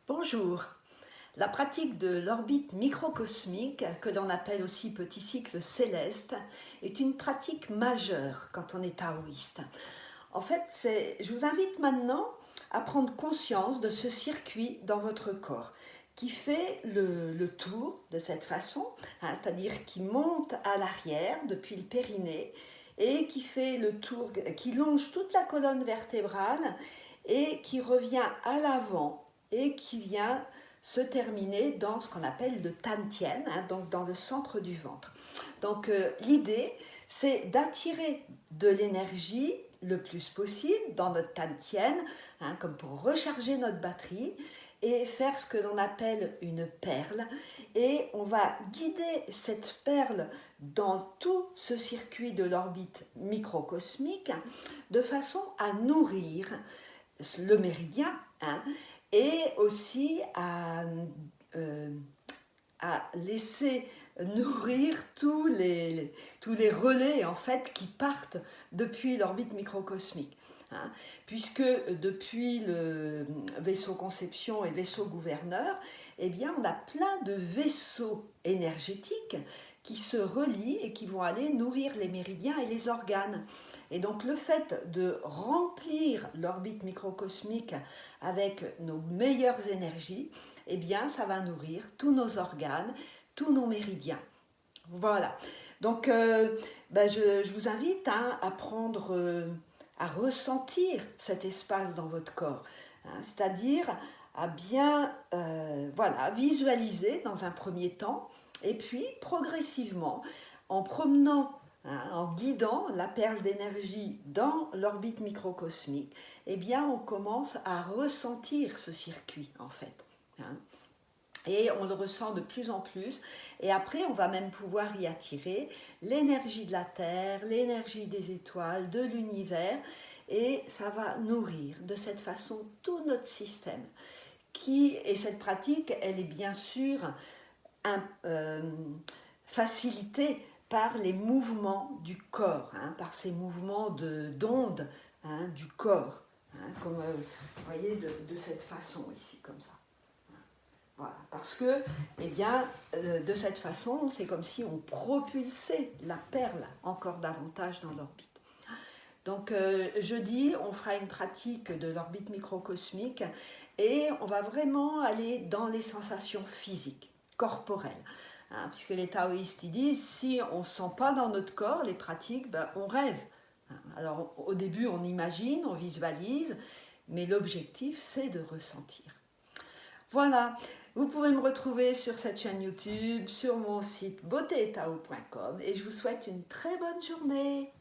Bonjour. La pratique de l'orbite microcosmique, que l'on appelle aussi petit cycle céleste, est une pratique majeure quand on est taoïste. En fait, je vous invite maintenant à prendre conscience de ce circuit dans votre corps qui fait le tour de cette façon, c'est-à-dire qui monte à l'arrière depuis le périnée et qui fait le tour, qui longe toute la colonne vertébrale et qui revient à l'avant et qui vient se terminer dans ce qu'on appelle le tantien, donc dans le centre du ventre. Donc l'idée, c'est d'attirer de l'énergie le plus possible dans notre tantien, comme pour recharger notre batterie et faire ce que l'on appelle une perle. Et on va guider cette perle dans tout ce circuit de l'orbite microcosmique de façon à nourrir le méridien, et aussi à laisser nourrir tous les relais en fait qui partent depuis l'orbite microcosmique. Puisque depuis le vaisseau conception et vaisseau gouverneur, eh bien, on a plein de vaisseaux énergétiques qui se relient et qui vont aller nourrir les méridiens et les organes. Et donc le fait de remplir l'orbite microcosmique avec nos meilleures énergies, eh bien, ça va nourrir tous nos organes, tous nos méridiens. Voilà. Donc, je vous invite à prendre, à ressentir cet espace dans votre corps, c'est-à-dire à bien visualiser dans un premier temps, et puis progressivement, en promenant, en guidant la perle d'énergie dans l'orbite microcosmique, eh bien, on commence à ressentir ce circuit, en fait. Et on le ressent de plus en plus. Et après, on va même pouvoir y attirer l'énergie de la Terre, l'énergie des étoiles, de l'univers. Et ça va nourrir de cette façon tout notre système. Et cette pratique, elle est bien sûr facilitée par les mouvements du corps, par ces mouvements d'ondes du corps. Comme vous voyez, de cette façon ici, comme ça. Voilà, parce que, de cette façon, c'est comme si on propulsait la perle encore davantage dans l'orbite. Donc, jeudi, on fera une pratique de l'orbite microcosmique et on va vraiment aller dans les sensations physiques, corporelles. Puisque les taoïstes ils disent, si on ne sent pas dans notre corps les pratiques, on rêve. Alors, au début, on imagine, on visualise, mais l'objectif, c'est de ressentir. Voilà, vous pouvez me retrouver sur cette chaîne YouTube, sur mon site beautéetao.com et je vous souhaite une très bonne journée.